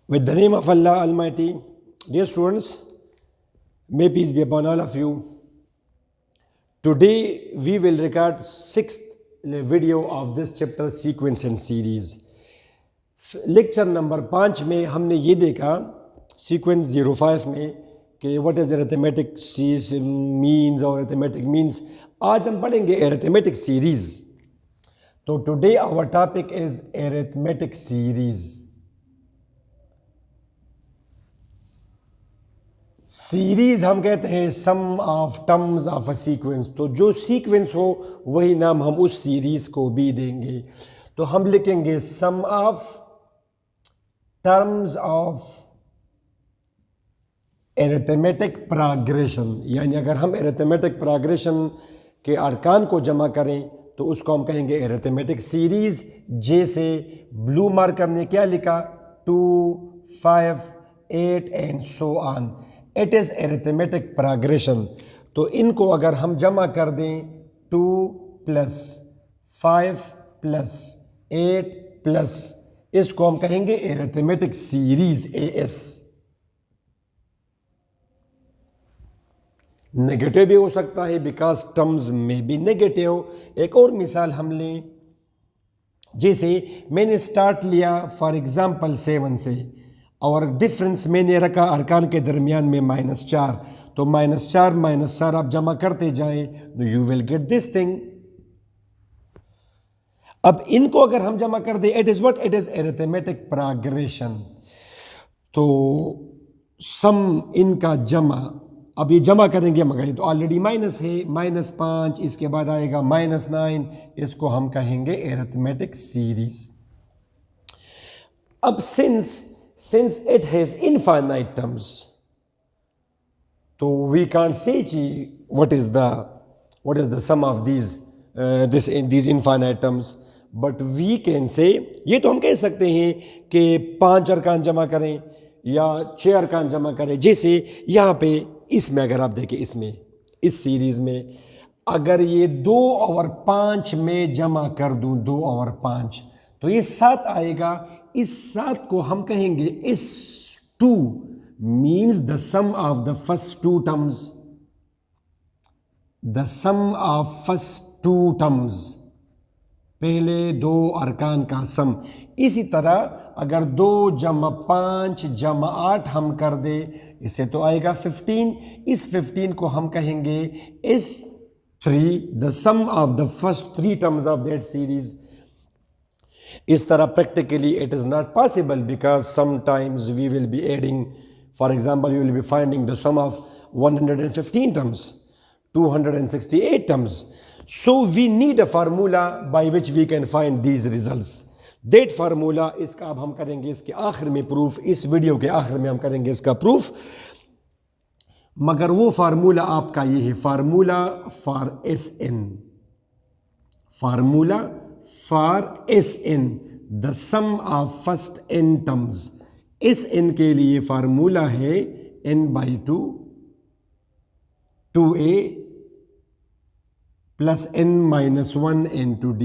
With the name of Allah Almighty, dear students, may peace be upon all of you. Today we will record sixth video of this chapter sequence and series. Lecture number 5 में हमने ये देखा sequence 05 में कि what is arithmetic means और arithmetic means. आज हम पढ़ेंगे अरिथमेटिक सीरीज़. तो today our topic is arithmetic series. Series हम कहते हैं sum of terms of a sequence. तो जो सीक्वेंस हो वही नाम हम उस सीरीज को भी देंगे. तो हम लिखेंगे sum of terms of arithmetic progression. यानी अगर हम अरिथमेटिक प्रोग्रेशन के अरकान को जमा करें तो उसको हम कहेंगे अरिथमेटिक सीरीज. जैसे ब्लू मार्कर ने क्या लिखा, 2, 5, 8 and so on. It is arithmetic progression. तो इनको अगर हम जमा कर दें 2 + 5 + 8 +, इसको हम कहेंगे अरिथमेटिक सीरीज AS. नेगेटिव भी हो सकता है बिकॉज टर्म्स में भी नेगेटिव. एक और मिसाल हम लें. जैसे मैंने स्टार्ट लिया फॉर एग्जांपल 7 से और डिफरेंस मैंने रखा अरकान के दरमियान में -4. तो -4 -4 आप जमा करते जाएं तो you will get this thing. अब इनको अगर हम जमा कर दें, it is what, it is arithmetic progression. तो सम इनका जमा, अब ये जमा करेंगे मगर तो ऑलरेडी माइनस है, -5, इसके बाद आएगा -9, इसको हम कहेंगे अरिथमेटिक सीरीज. अब since it has infinite terms, so we can't say what is the sum of these infinite terms, but we can say, ये तो हम कह सकते हैं कि 5 अरकान जमा करें या 6 अरकान जमा करें. जैसे यहाँ पे इसमें अगर आप देखें, इसमें इस सीरीज में अगर ये 2 और 5 में जमा कर दूं, 2 और 5, तो ये 7 आएगा. इस 7 को हम कहेंगे इस 2 means the sum of the first 2 terms. The sum of first 2 terms, पहले 2 अरकान का सम. इसी तरह अगर 2 + 5 + 8 हम कर दे, इसे तो आएगा 15. इस 15 को हम कहेंगे इस 3 the sum of the first 3 terms of that series. इस तरह practically it is not possible because sometimes we will be adding, for example you will be finding the sum of 115 terms, 268 terms. So we need a formula by which we can find these results. That formula, इसका अब हम करेंगे इसके आखिर में proof. इस video के आखिर में हम करेंगे इसका प्रूफ. मगर वो फार्मूला आपका ये है, formula for SN. Formula for SN, the sum of first n terms. SN के लिए फार्मूला है n/2 2a + n-1 n/d.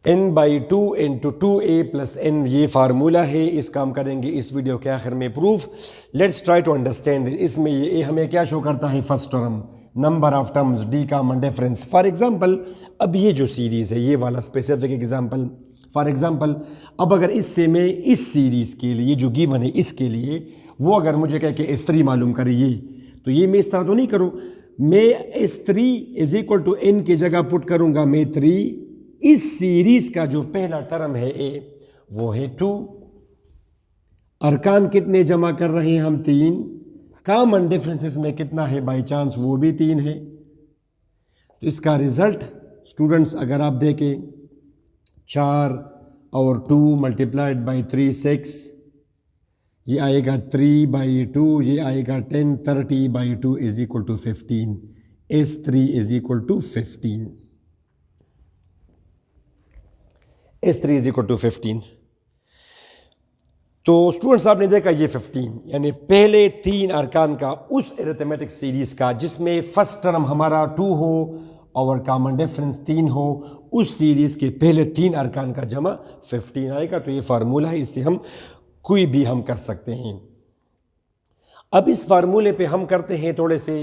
n/2 × 2a + n, ये फार्मूला है. इसका हम करेंगे इस वीडियो के आखिर में proof. Let's try to understand. इसमें ये हमें क्या शो करता है, first term, number of terms, D common difference. For example अब ये जो सीरीज़ है, ये वाला स्पेसिफिक एग्जांपल, फॉर एग्जांपल अब अगर इससे मैं इस सीरीज़ के लिए जो गिवन है इसके लिए वो अगर मुझे कह के S3 मालूम करिए, तो ये मैं इस तरह तो नहीं करूँ. मैं S3 = n की जगह पुट करूँगा मैं 3. इस सीरीज का जो पहला टर्म है A, वो है 2. अरकान कितने जमा कर रहे हैं हम, 3. कॉमन डिफरेंसेस में कितना है बाय चांस, वो भी 3 है. तो इसका रिजल्ट स्टूडेंट्स अगर आप देखें, 4 और 2 × 3 6, ये आएगा 3/2, ये आएगा 10. 30/2 = 15. S3 = 15. S3 = 15. तो स्टूडेंट्स आपने देखा ये 15, यानी पहले 3 अरकान का उस अरिथमेटिक सीरीज का जिसमें फर्स्ट टर्म हमारा 2 हो और कॉमन डिफरेंस 3 हो, उस सीरीज़ के पहले 3 अरकान का जमा 15 आएगा। तो ये फार्मूला है, इससे हम कोई भी हम कर सकते हैं। अब इस फार्मूले पे हम करते हैं थोड़े से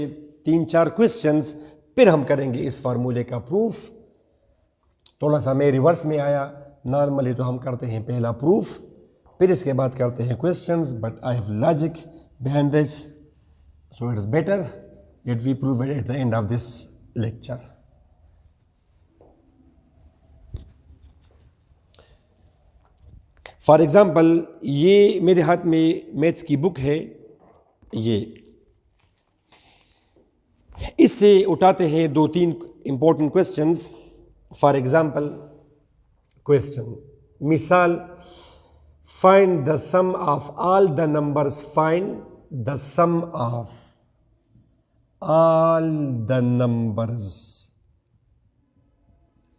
3-4 क्वेश्चंस, फिर हम करेंगे इस फार्मूले का प्रूफ। थोड़ा सा मैं रिवर्स में आया, नॉर्मली तो हम करते हैं पहला प्रूफ, फिर इसके बाद करते हैं questions, but I have logic behind this, so it's better that we prove it at the end of this lecture. For example, ये मेरे हाथ में मैथ्स की बुक है, ये इससे उठाते हैं 2-3 important questions. For example question, मिसाल, find the sum of all the numbers, find the sum of all the numbers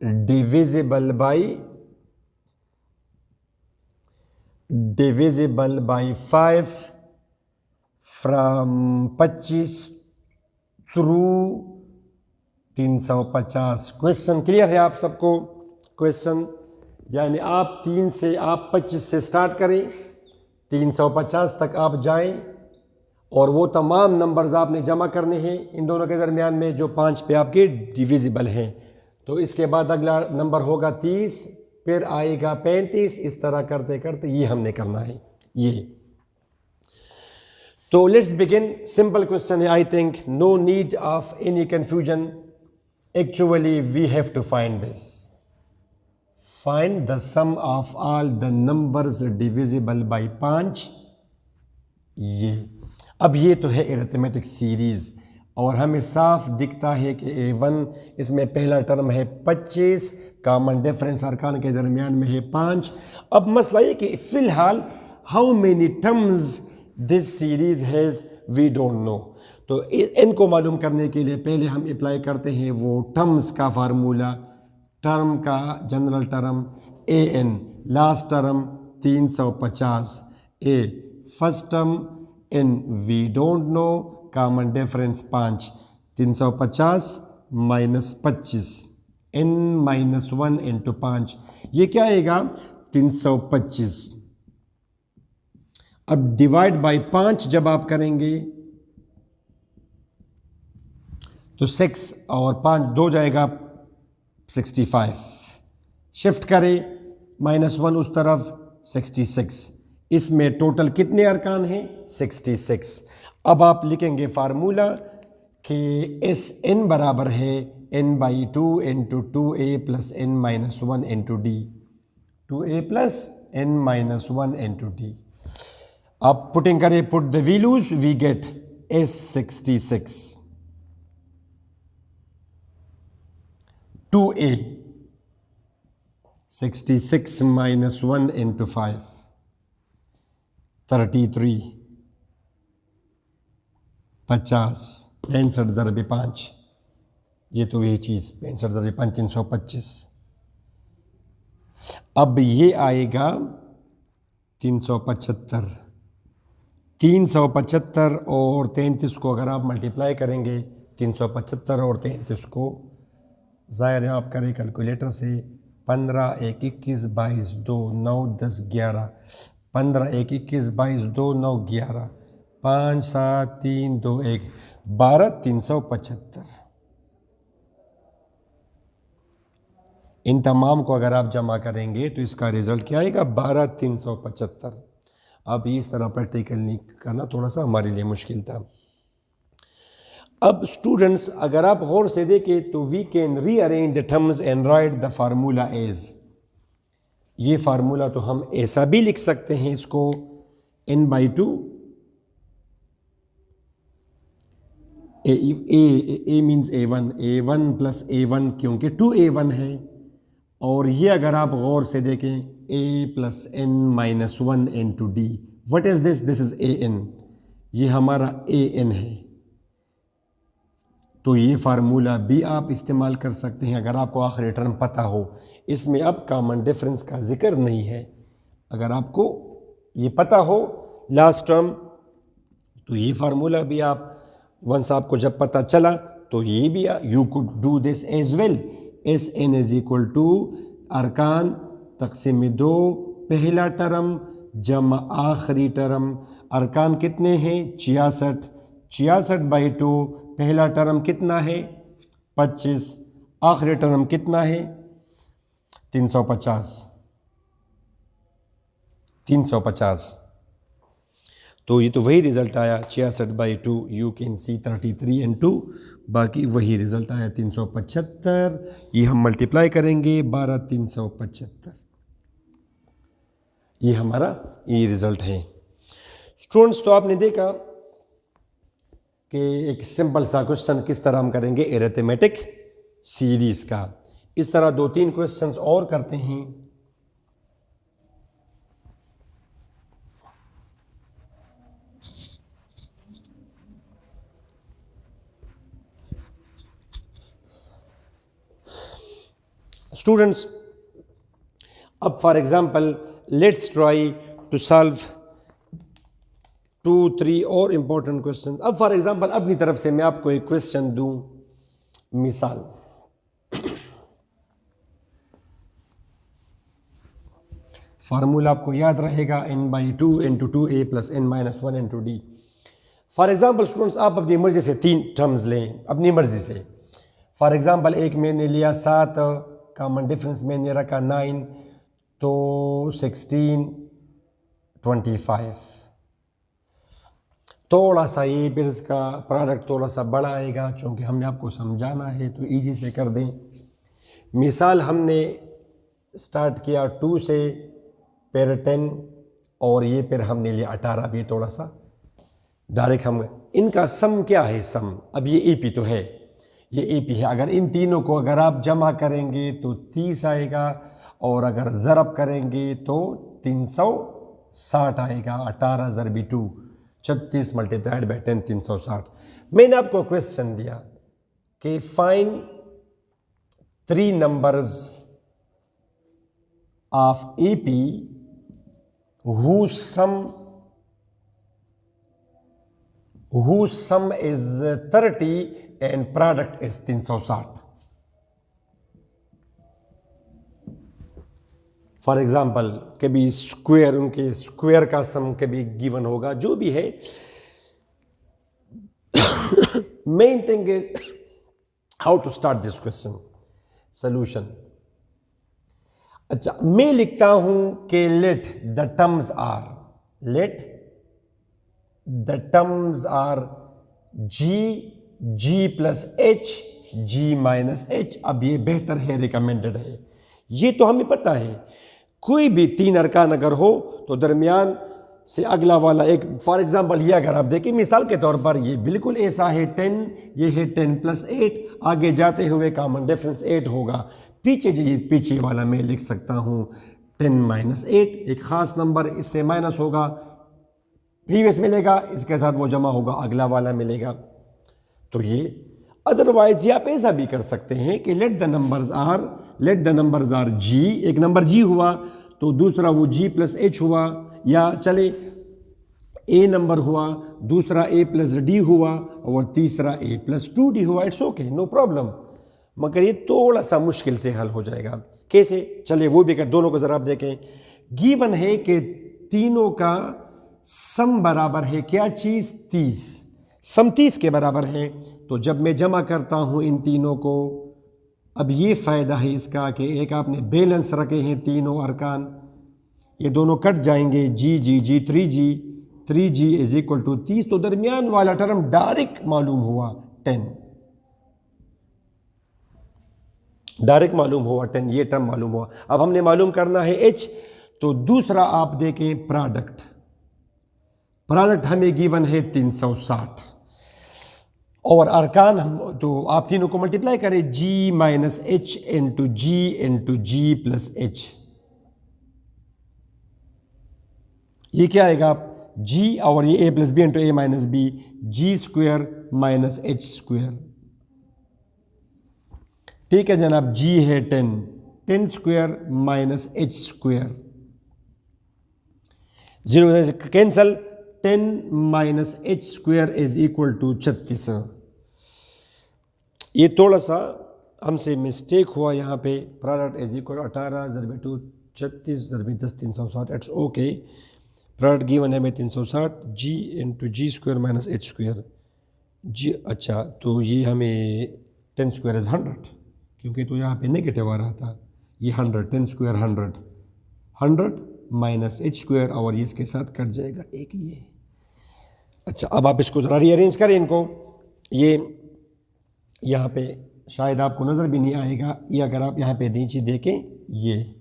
divisible by 5 from 25 through 350। Question clear है आप सबको? क्वेश्चन यानी आप 25 से स्टार्ट करें, 350 तक आप जाएं और वो तमाम नंबर्स आपने जमा करने हैं इन दोनों के दरमियान में जो 5 पे आपके डिविजिबल हैं। तो इसके बाद अगला नंबर होगा 30, फिर आएगा 35, इस तरह करते करते ये हमने करना है ये। तो लेट्स बिगिन। सिंपल क्वेश्चन है, I think no need of any confusion. Actually we have to find this, find the sum of all the numbers divisible by 5। ये अब ये तो है अरिथमेटिक सीरीज और हमें साफ दिखता है कि A1 इसमें पहला टर्म है 25, कॉमन डिफरेंस अरकान के दरमियान में है 5। अब मसला ये कि फ़िलहाल how many terms this series has we don't know. तो इनको मालूम करने के लिए पहले हम अप्लाई करते हैं वो टर्म्स का फार्मूला। टर्म का general term AN, last term 350, A first term N we don't know, common difference 5, 350 minus 25, N minus 1 into 5, ये क्या आएगा 325। अब डिवाइड बाय 5 जब आप करेंगे तो 6 और 5 2 जाएगा 65, शिफ्ट करें -1 उस तरफ 66, इसमें टोटल कितने अरकान हैं 66। अब आप लिखेंगे फार्मूला कि SN बराबर है n/2 into 2A plus n-1 into D, 2A plus n-1 into D। आप पुटिंग करें, put the values, we get S66, 2A 66 minus 1 into 5 33, 50, 65 ज़रबे 5, ये तो यही चीज़ 65 ज़रबे 5 325। अब ये आएगा 375, 375 और 33 को अगर आप मल्टीप्लाई करेंगे, 375 और 33 को ज़ाहिर है आप करें कैलकुलेटर से, 15 1 21 22 2 9 10 11, 15 1 21 22 2 9 11, 5 7 3 2 1 12 375। इन तमाम को अगर आप जमा करेंगे तो इसका रिजल्ट क्या आएगा 12 375। अब इस तरह प्रैक्टिकल नहीं करना थोड़ा सा हमारे लिए मुश्किल था। अब स्टूडेंट्स अगर आप गौर से देखें तो we can rearrange the terms and write the formula as, ये फार्मूला तो हम ऐसा भी लिख सकते हैं इसको n/2 A means A1 plus A1 क्योंकि 2A1 है, और ये अगर आप गौर से देखें A plus n-1 into D, what is this, this is AN, ये हमारा AN है। तो ये फार्मूला भी आप इस्तेमाल कर सकते हैं अगर आपको आखिरी टर्म पता हो। इसमें अब कॉमन डिफरेंस का जिक्र नहीं है, अगर आपको ये पता हो लास्ट टर्म तो ये फार्मूला भी आप वंस आपको जब पता चला तो ये भी you could do this as well. S N is equal to अरकान तकसीम 2 पहला टर्म जमा आखिरी टर्म। अरकान कितने हैं 66, 66/2 पहला टर्म कितना है 25, आखिरी टर्म कितना है 350, 350। तो ये तो वही रिज़ल्ट आया 66/2, यू कैन सी 33 and 2, बाकी वही रिज़ल्ट आया 375। ये हम मल्टीप्लाई करेंगे 12 375, ये हमारा ये रिज़ल्ट है। स्टूडेंट्स तो आपने देखा कि एक सिंपल सा क्वेश्चन किस तरह हम करेंगे एरिथमेटिक सीरीज़ का। इस तरह 2-3 क्वेश्चंस और करते हैं। स्टूडेंट्स अब for example let's try to solve 2-3 और इंपॉर्टेंट क्वेश्चन। अब फॉर एग्जांपल अपनी तरफ से मैं आपको एक क्वेश्चन दूं, मिसाल फार्मूला आपको याद रहेगा n/2 × 2a + n-1 × d। For example students आप अपनी मर्जी से 3 टर्म्स लें, अपनी मर्जी से। फॉर एग्जांपल एक मैंने लिया 7, कॉमन डिफरेंस मैंने रखा 9, तो 16, 25। थोड़ा सा ये फिर इसका प्रोडक्ट थोड़ा सा बड़ा आएगा, चूँकि हमने आपको समझाना है तो इजी से कर दें। मिसाल हमने स्टार्ट किया 2 से, फिर 10 और ये फिर हमने लिया 18। भी थोड़ा सा डायरेक्ट हम इनका सम क्या है सम, अब ये एपी तो है, ये एपी है। अगर इन तीनों को अगर आप जमा करेंगे तो 30 आएगा, और अगर ज़रब करेंगे तो 360 आएगा। 18 ज़रबी 2 36 × 10 360। मैंने आपको क्वेश्चन दिया कि find 3 numbers of AP whose sum is 30 and product is 360। For example कभी स्क्वायर, उनके स्क्वायर का सम कभी गिवन होगा, जो भी है। Main thing is how to start this question solution. अच्छा, मैं लिखता हूं कि let the terms are G plus H, G minus H. अब ये बेहतर है, रिकमेंडेड है, ये तो हमें पता है। कोई भी 3 अरकान अगर हो तो दरमियान से अगला वाला एक, फॉर एग्जांपल ये अगर आप देखें मिसाल के तौर पर, ये बिल्कुल ऐसा है 10, ये है 10 + 8, आगे जाते हुए कॉमन डिफरेंस 8 होगा। पीछे वाला मैं लिख सकता हूँ 10 - 8, एक ख़ास नंबर, इससे माइनस होगा, प्रीवियस मिलेगा, इसके साथ वो जमा होगा, अगला वाला मिलेगा। तो ये अदरवाइज ये आप ऐसा भी कर सकते हैं कि let the numbers R G, एक नंबर जी हुआ तो दूसरा वो जी प्लस एच हुआ, या चले ए नंबर हुआ, दूसरा ए प्लस डी हुआ, और तीसरा ए प्लस 2d हुआ। It's okay, no problem. मगर ये थोड़ा सा मुश्किल से हल हो जाएगा। कैसे, चले वो भी कर, दोनों को ज़रा आप देखें। गिवन है कि तीनों का सम बराबर है, क्या चीज़ 30, सम 30 के बराबर है। तो जब मैं जमा करता हूँ इन तीनों को, अब ये फ़ायदा है इसका कि एक आपने बैलेंस रखे हैं तीनों अरकान, ये दोनों कट जाएंगे, जी 3g इज इक्वल टू 30। तो दरमियान वाला टर्म डायरेक्ट मालूम हुआ 10, डायरेक्ट मालूम हुआ 10, ये टर्म मालूम हुआ। अब हमने मालूम करना है h, तो दूसरा आप देखें प्रोडक्ट हमें गिवन है 360, और अरकान हम तो आप तीनों को मल्टीप्लाई करें, g minus H into G plus H. ये क्या आएगा आप g, और ये a plus B into A minus B, G square minus H square. ठीक है जनाब, g है 10 square minus H square, 0 cancel, 10 - h² is equal to 36। ये थोड़ा सा हमसे मिस्टेक हुआ यहाँ पे, प्रोडक्ट इज इक्वल 18 ज़रबे 2 36 ज़रबे 10 360, इट्स ओके। प्रोडक्ट गिवन है हमें 360, जी इंटू जी स्क्वायर माइनस एच स्क्वायर जी। अच्छा, तो ये हमें 10 स्क्वायर इज़ 100, क्योंकि तो यहाँ पे नेगेटिव आ रहा था। ये 100, 10 स्क्वायर 100 माइनस एच स्क्वायर, और ये इसके साथ कट जाएगा एक ये। अच्छा, अब आप इसको ज़रा रीअरेंज करें इनको। ये यहाँ पे शायद आपको नज़र भी नहीं आएगा, ये अगर आप यहाँ पे नीचे देखें, ये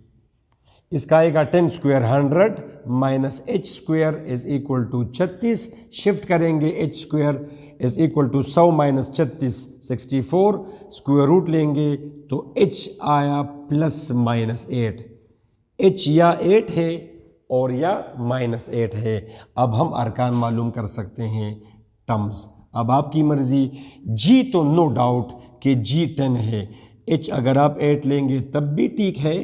इसका आएगा 10 square 100 minus H square is equal to 36। Shift करेंगे, H square is equal to 100 minus 36 64, square root लेंगे तो एच आया प्लस माइनस 8। एच या 8 है और या माइनस 8 है। अब हम अरकान मालूम कर सकते हैं, टर्म्स। अब आपकी मर्ज़ी। जी तो नो डाउट कि जी 10 है। एच अगर आप 8 लेंगे तब भी ठीक है,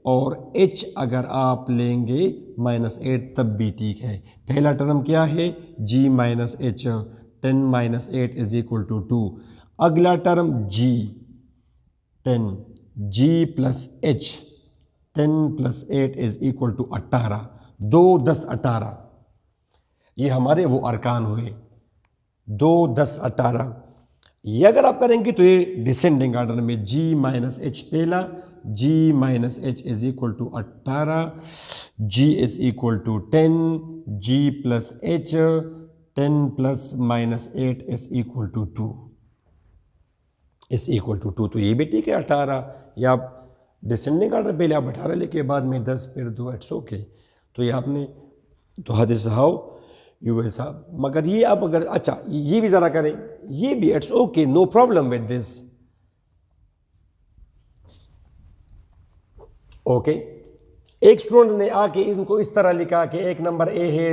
और एच अगर आप लेंगे माइनस 8 तब भी ठीक है। पहला टर्म क्या है? G minus H, 10 minus 8 is equal to 2। अगला term G 10, G plus H 10 plus 8 is equal to 18, 2 10 18। ये हमारे वो अरकान हुए, 2 10 18। ये अगर आप करेंगे तो ये डिसेंडिंग ऑर्डर में, जी माइनस एच पहला, G minus H is equal to 18, G is equal to 10, G plus H 10 plus minus 8 is equal to 2, is equal to 2। तो ये भी ठीक है 18, या आप डिसेंडिंग ऑर्डर पहले आप 18 लेके बाद में 10 फिर 2, इट्स ओके। तो ये आपने, तो हद इज हाउ यू विल साहब। मगर ये आप अगर, अच्छा ये भी ज़रा करें, ये भी it's okay, no problem with this, okay. एक स्टूडेंट ने आके इनको इस तरह लिखा कि एक नंबर ए है,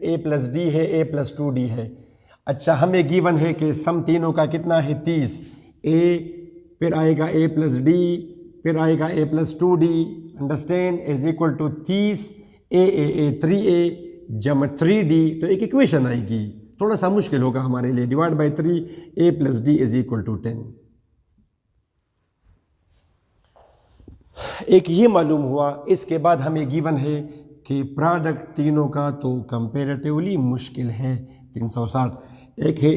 ए प्लस डी है, ए प्लस 2d है। अच्छा, हमें गिवन है कि सम तीनों का कितना है 30। ए फिर आएगा ए प्लस डी, फिर आएगा a plus 2d, understand, is equal to 30 a 3a जमा 3d। तो एक इक्वेशन आएगी, थोड़ा सा मुश्किल होगा हमारे लिए, divide by 3, A plus D is equal to 10। एक ये मालूम हुआ। इसके बाद हमें गिवन है कि प्रोडक्ट तीनों का तो कंपेरेटिवली मुश्किल है 360। एक है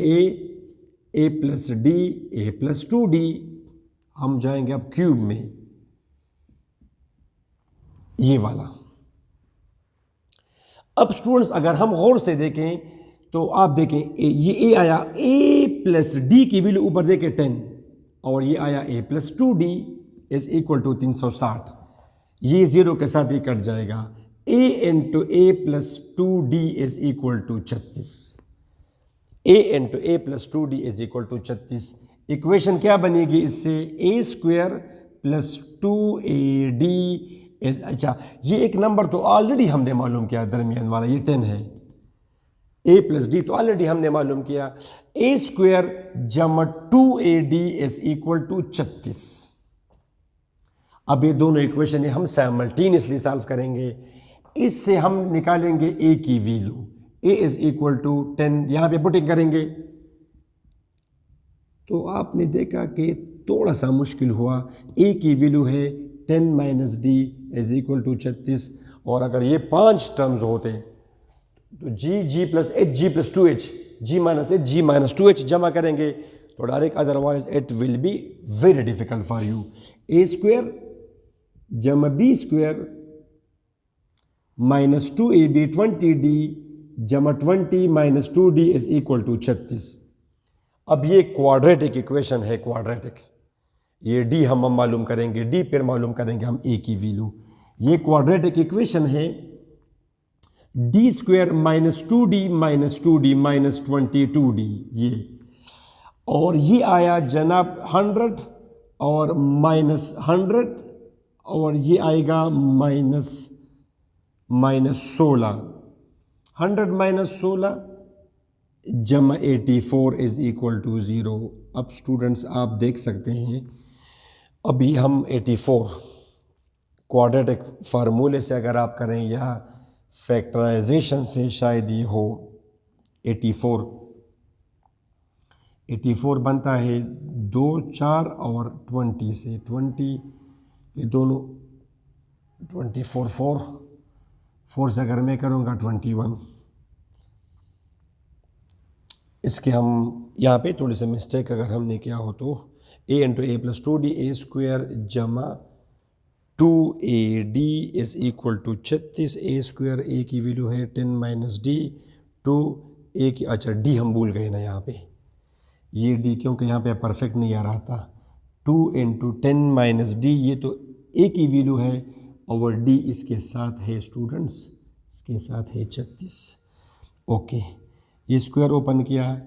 ए प्लस डी, ए प्लस 2d। हम जाएंगे अब क्यूब में, ये वाला। अब स्टूडेंट्स अगर हम गौर से देखें तो आप देखें, ये ए आया, ए प्लस डी की वैल्यू ऊपर देखें 10, और ये आया a plus 2d is equal to 360। ये जीरो के साथ ही कट जाएगा। A into A plus 2d is equal to 36। A into A plus 2d is equal to 36। Equation क्या बनेगी इससे? ए स्क्वायर प्लस 2ad इज, अच्छा ये एक नंबर तो ऑलरेडी हमने मालूम किया, दरमियान वाला ये 10 है। ए प्लस डी तो ऑलरेडी हमने मालूम किया। ए स्क्वायर जमा 2ad इज इक्वल टू 36। अब ये दोनों इक्वेशन हम साइमल्टेनियसली सॉल्व करेंगे। इससे हम निकालेंगे ए की value, A is equal to 10, यहां पे पुटिंग करेंगे। तो आपने देखा कि थोड़ा सा मुश्किल हुआ। ए की वैल्यू है 10 minus d is equal to 36, और अगर ये 5 टर्म्स होते तो G plus H, G plus 2h, G minus H, G minus 2h जमा करेंगे तो direct, otherwise it will be very difficult for you. A square जमा b square minus 2ab 20d जमा 20 minus 2d is equal to 36। अब ये quadratic equation है, quadratic. ये D हम मालूम करेंगे, डी फिर मालूम करेंगे हम ए की वैल्यू। ये क्वाड्रेटिक इक्वेशन है, D square minus 2d minus 2d minus 22d, ये, और ये आया जनाब 100 और माइनस 100, और ये आएगा माइनस 16, 100 माइनस 16 जमा 84 इज इक्वल टू 0। अब स्टूडेंट्स आप देख सकते हैं, अभी हम 84 क्वाड्रेटिक फार्मूले से अगर आप करें या फैक्टराइजेशन से शायद ये हो 84। 84 बनता है 2 4 और 20 से, 20 ये दोनों 24 4 से अगर मैं करूँगा 21। इसके हम यहाँ पे थोड़ी सी मिस्टेक अगर हमने किया हो तो a into A plus 2d a square जमा 2ad is equal to 36। A square a की वैल्यू है 10 माइनस डी, टू a की, अच्छा d हम भूल गए ना यहाँ पे, ये d क्योंकि यहाँ पे परफेक्ट नहीं आ रहा था। 2 इंटू 10 माइनस डी, ये तो a की वैल्यू है और d इसके साथ है स्टूडेंट्स, इसके साथ है 36। ओके, ये स्क्वायर ओपन किया,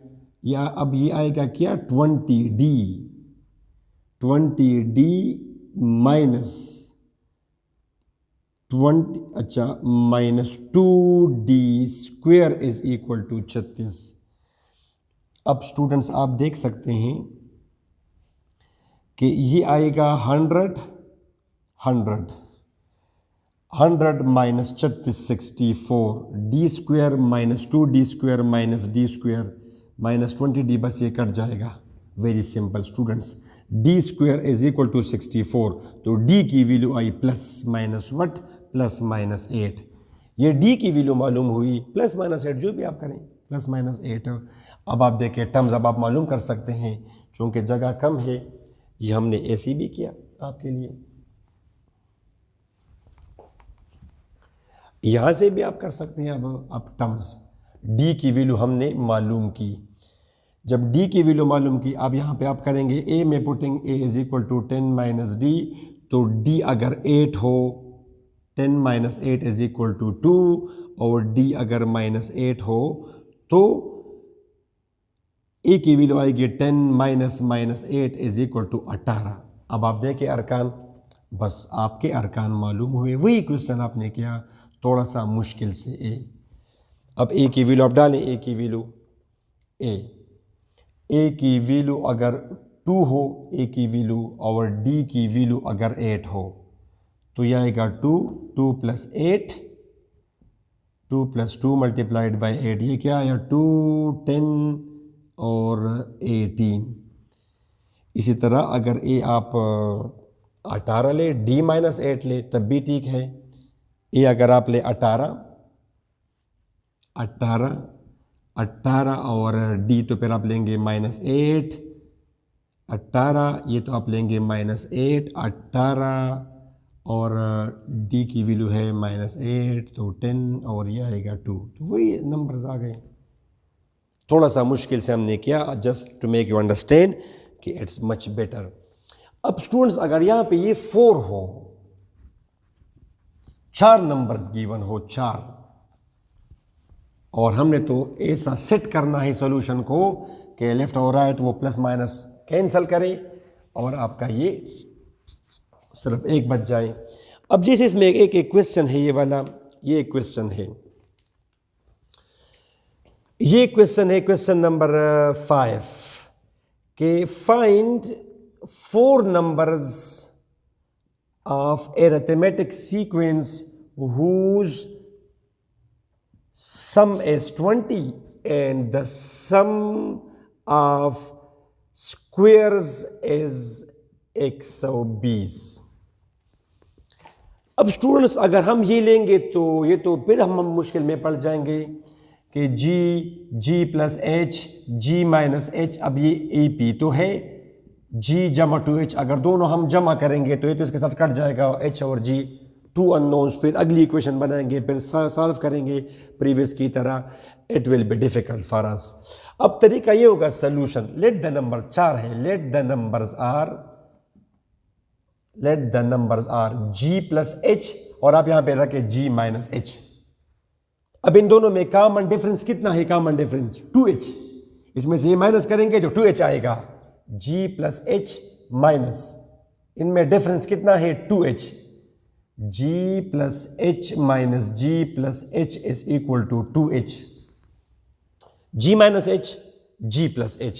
या अब ये आएगा क्या 20d माइनस 20, अच्छा minus 2d square is equal to 36। अब स्टूडेंट्स आप देख सकते हैं कि ये आएगा 100 minus 36 64, D square minus 2d square minus D square minus 20d, बस ये कट जाएगा। Very simple students, D square is equal to 64, तो डी की वैल्यू आई प्लस माइनस वट, प्लस माइनस 8। ये डी की वैल्यू मालूम हुई, प्लस माइनस 8 जो भी आप करें, प्लस माइनस 8। अब आप देखें टर्म्स अब आप मालूम कर सकते हैं, चूँकि जगह कम है, ये हमने ऐसी भी किया आपके लिए, यहाँ से भी आप कर सकते हैं। अब टर्म्स d की वैल्यू हमने मालूम की, जब d की वैल्यू मालूम की, अब यहाँ पे आप करेंगे a में putting a is equal to 10 minus D, तो d अगर 8 हो, 10 माइनस 8 इज इक्वल टू 2, और d अगर माइनस 8 हो तो a की वैल्यू आएगी 10 minus minus 8 is equal to 18। अब आप देखें अरकान, बस आपके अरकान मालूम हुए, वही क्वेश्चन आपने किया थोड़ा सा मुश्किल से a। अब a की वैल्यू आप डालें, a की वैल्यू a की वैल्यू अगर 2 हो, a की वैल्यू, और d की वैल्यू अगर 8 हो, तो यह आएगा 2 प्लस 8, 2 प्लस 2 मल्टीप्लाइड बाई 8, ये क्या आया 2 10 और 18। इसी तरह अगर a आप 18 ले, d माइनस 8 ले तब भी ठीक है। a अगर आप ले 18 और d तो फिर आप लेंगे माइनस 8, 18 ये तो आप लेंगे माइनस 8, 18 और d की वैल्यू है माइनस 8, तो 10 और ये आएगा 2, तो वही नंबर्स आ गए। थोड़ा सा मुश्किल से हमने किया, just to make you understand कि इट्स मच बेटर। अब स्टूडेंट्स अगर यहाँ पे ये 4 हो, 4 नंबर्स गिवन हो, 4, और हमने तो ऐसा सेट करना है सॉल्यूशन को कि लेफ्ट और राइट वो प्लस माइनस कैंसिल करें और आपका ये सिर्फ एक बच जाए। अब जैसे इसमें एक क्वेश्चन है, ये वाला, ये क्वेश्चन है, ये क्वेश्चन है क्वेश्चन नंबर 5 के find 4 numbers of arithmetic sequence whose sum is 20 and the sum of squares is 120। अब स्टूडेंट्स अगर हम ये लेंगे तो ये तो फिर हम मुश्किल में पड़ जाएंगे कि g plus h, g minus h, अब ये AP तो है, g जमा 2h, अगर दोनों हम जमा करेंगे तो ये तो इसके साथ कट जाएगा, h और g 2 अननोन्स, फिर अगली इक्वेशन बनाएंगे, फिर सॉल्व करेंगे प्रीवियस की तरह, it will be difficult for us. अब तरीका ये होगा सॉल्यूशन, लेट द नंबर 4 है, let the numbers are g plus h, और आप यहां पे रखें g माइनस h। अब इन दोनों में कॉमन डिफरेंस कितना है, कॉमन डिफरेंस 2h, इसमें से ये माइनस करेंगे जो 2h आएगा, g प्लस h माइनस, इनमें डिफरेंस कितना है 2h, g plus h minus g plus h is equal to 2h, g minus h, g plus h,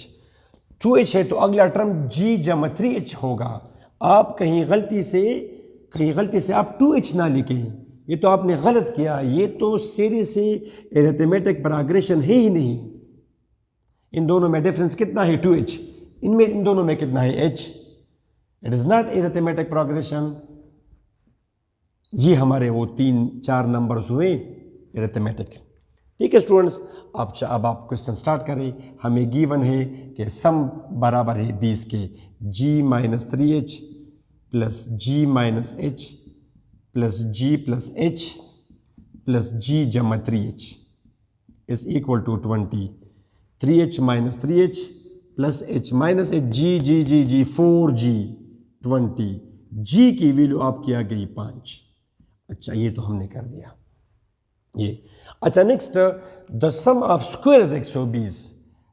2h है तो अगला टर्म g जमा 3h होगा। आप कहीं गलती से आप 2h ना लिखें, ये तो आपने गलत किया, ये तो सीरीज से एरिथमेटिक प्रोग्रेशन है ही नहीं, इन दोनों में डिफरेंस कितना है 2h, इन दोनों में कितना है h। It is not arithmetic progression. ये हमारे वो 3-4 नंबर्स हुए अरिथमेटिक। ठीक है स्टूडेंट्स, अब आप क्वेश्चन स्टार्ट करें। हमें गिवन है कि सम बराबर है 20 के g-3h plus g-h plus g plus h plus g-3h is equal to 20। 3h minus 3h plus h minus h, g 4g 20। g की वैल्यू आपकी आ गई 5। अच्छा, ये तो हमने कर दिया ये। अच्छा, next the sum of square is 120।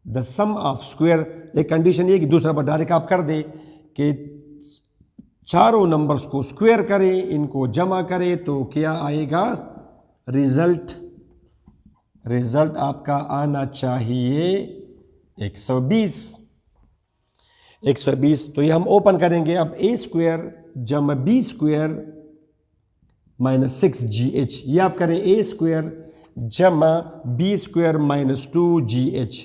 The sum of square, एक कंडीशन ये कि दूसरा पर डायरेक्ट आप कर दे कि चारों नंबर्स को स्क्वायर करें, इनको जमा करें तो क्या आएगा रिजल्ट। रिजल्ट आपका आना चाहिए 120। 120 तो ये हम ओपन करेंगे। अब a स्क्वायर जमा b स्क्वायर माइनस 6gh, ये आप करें a स्क्वायर जमा b square minus 2gh,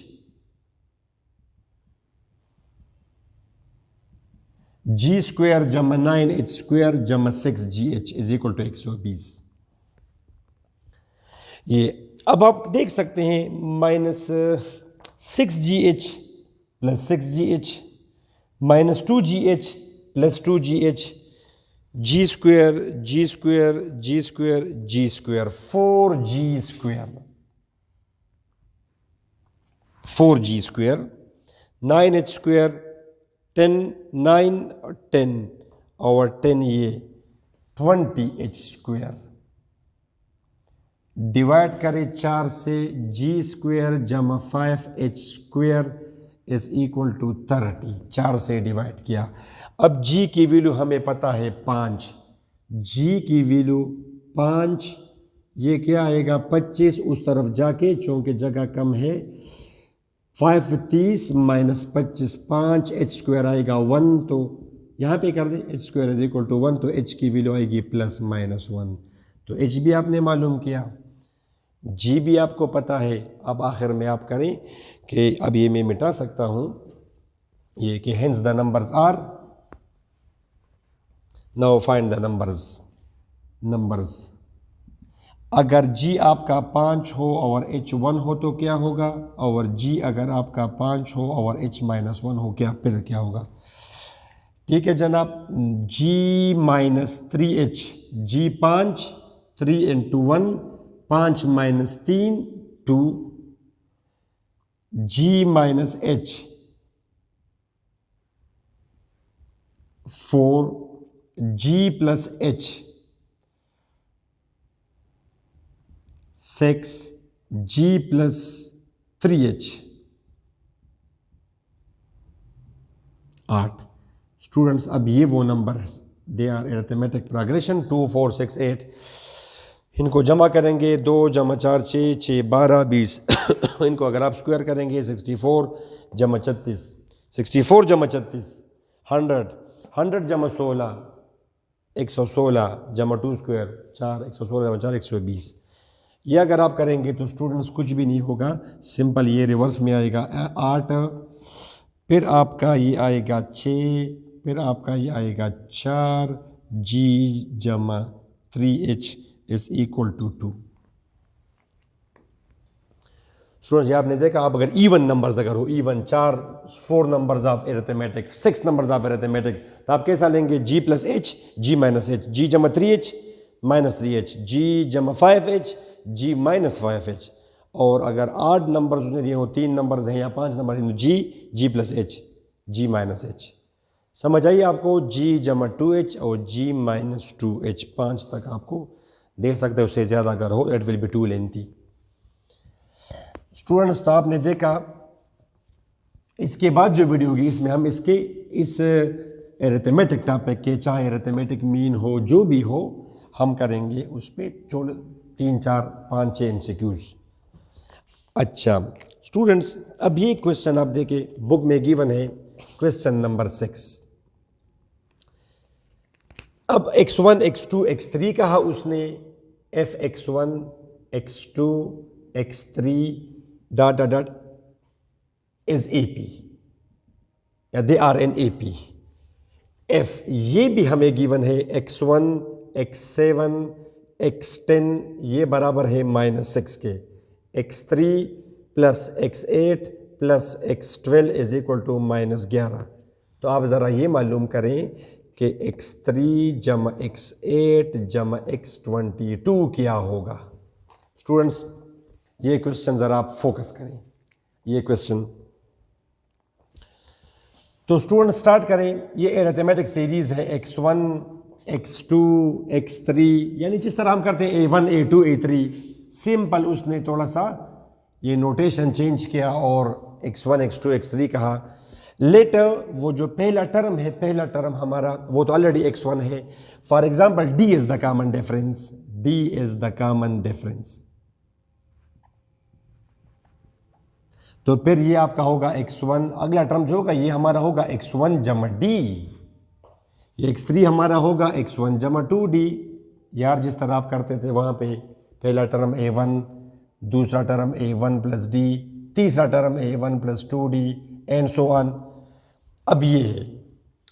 g square जमा 9h स्क्वायर जमा 6gh इज इक्वल टू 120। ये अब आप देख सकते हैं minus 6gh plus 6gh minus 2gh plus 2gh, g square g square g square g square 4g square 4g square 9h square 10 9 10 और 10 ये 20h स्क्वायर। डिवाइड करें 4 से, g स्क्वायर जमा 5h square is equal to 30। 4 से divide किया। अब g की value हमें पता है 5, g की वैल्यू 5, ये क्या आएगा 25 उस तरफ जाके, चूंकि जगह कम है। 5 30 माइनस 25 5, h स्क्वायर आएगा 1, तो यहाँ पे कर दें h square is equal to 1, तो h की वैल्यू आएगी प्लस माइनस 1। तो h भी आपने मालूम किया, g भी आपको पता है। अब आखिर में आप करें कि अब ये मैं मिटा सकता हूँ ये कि hence the numbers are. Now find the numbers. अगर g आपका 5 हो और h 1 हो तो क्या होगा, और g अगर आपका 5 हो और h माइनस 1 हो क्या, फिर क्या होगा। ठीक है जनाब, g minus 3h, g 5, 3 into 1 5 minus 3 2, g minus h 4, g plus h 6, g plus 3h 8। Students, अब ये वो number they are arithmetic progression 2 4 6 8। इनको जमा करेंगे 2 जमा 4 6 6 12 20। इनको अगर आप स्क्वायर करेंगे 64 जमा 36, 64 जमा 36 100, 100 जमा 16 116 जमा 2 स्क्वायर 4, 116 जमा 4 120। ये अगर आप करेंगे तो स्टूडेंट्स कुछ भी नहीं होगा, सिंपल ये रिवर्स में आएगा 8, फिर आपका ये आएगा 6, फिर आपका ये आएगा 4, g जमा 3h is equal to 2। Students, ये आपने देखा, आप अगर इवन नंबर्स अगर हो, even 4 numbers of arithmetic, 6 numbers of arithmetic, तो आप कैसा लेंगे g plus h, g minus h, g जमा 3h माइनस 3h, g जमा 5h, g माइनस 5h। और अगर 8 नंबर्स उसने दिए हो, 3 नंबर्स हैं या 5 नंबर हैं, g plus h, g minus h। समझ आइए आपको, g जमा 2h और g माइनस 2h 5 तक आपको दे सकते हैं। उससे ज़्यादा अगर हो it will be too lengthy. Students, तो आपने देखा, इसके बाद जो वीडियो होगी इसमें हम इसके इस अरिथमेटिक टॉपिक के, चाहे अरिथमेटिक मीन हो जो भी हो, हम करेंगे उस पर 3 4 5 6 MCQs। अच्छा स्टूडेंट्स, अब ये क्वेश्चन आप देखें, बुक में गिवन है क्वेश्चन नंबर 6। अब x1 x2 x3 कहा उसने, fx1 x2 x3 dot dot dot is AP या they are an AP। F ये भी हमें गिवन है x1, x7, x10 ये बराबर है -6 के, x3 plus x8 plus x12 is equal to -11। तो आप ज़रा ये मालूम करें कि x3 जमा x8 जमा x22 क्या होगा। स्टूडेंट्स ये क्वेश्चन ज़रा आप फोकस करें, ये क्वेश्चन। तो स्टूडेंट स्टार्ट करें। ये एरिथमेटिक सीरीज है x1, x2, x3, यानी जिस तरह हम करते हैं a1, a2, a3, सिंपल उसने थोड़ा सा ये नोटेशन चेंज किया और x1, x2, x3 कहा। लेटर वो जो पहला टर्म है, पहला टर्म हमारा वो तो ऑलरेडी x1 है। For example d is the common difference, d is the common difference. तो फिर ये आपका होगा x1, अगला टर्म जो होगा ये हमारा होगा x1 जमा d, ये x3 हमारा होगा x1 जमा 2d। यार जिस तरह आप करते थे वहाँ पे पहला टर्म a1, दूसरा टर्म a1 प्लस d, तीसरा term a1 plus 2d and so on. अब ये है,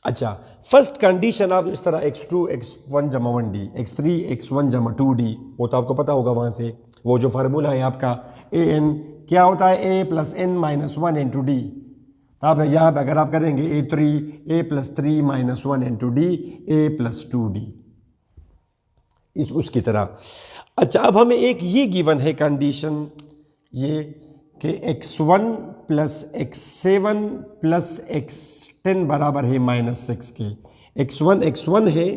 अच्छा फर्स्ट कंडीशन आप इस तरह x2 x1 जमा 1d, x3 x1 जमा 2d, वो तो आपको पता होगा वहाँ से वो जो फार्मूला है आपका an क्या होता है a plus n minus 1 into D. तो आप यहाँ पर अगर आप करेंगे a plus 3 minus 1 into D, a plus 2d इस उसकी तरह। अच्छा अब हमें एक ये गिवन है कंडीशन ये कि x1 plus x7 plus x10 बराबर है -6 के। x1 है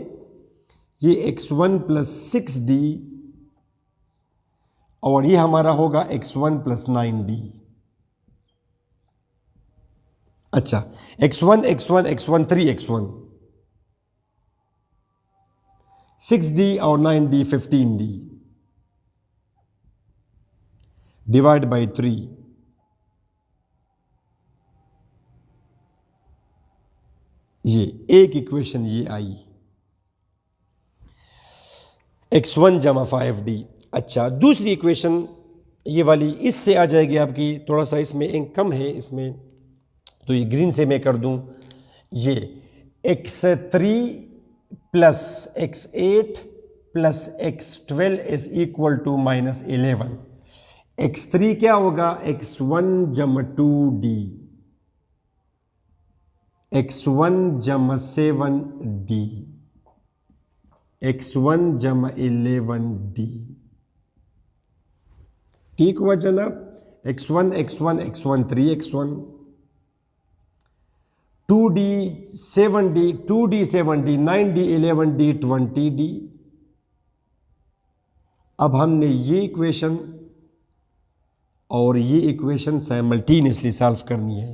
ये x1 प्लस 6d और ये हमारा होगा x1 प्लस 9d। अच्छा x1 3x1 6d और 9d 15d डिवाइड बाई 3। ये एक इक्वेशन ये आई x1 जमा 5d। अच्छा दूसरी इक्वेशन ये वाली इससे आ जाएगी आपकी, थोड़ा सा इसमें इंक कम है इसमें तो ये ग्रीन से मैं कर दूं। ये x3 plus x8 plus x12 is equal to -11। x3 क्या होगा x1 जमा 2d, x1 जमा 7d, x1 जमा 11d। ठीक हुआ जनाब। x1 3x1 2d 7d 9d 11d 20d। अब हमने ये इक्वेशन और ये इक्वेशन साइमल्टेनियसली सॉल्व करनी है।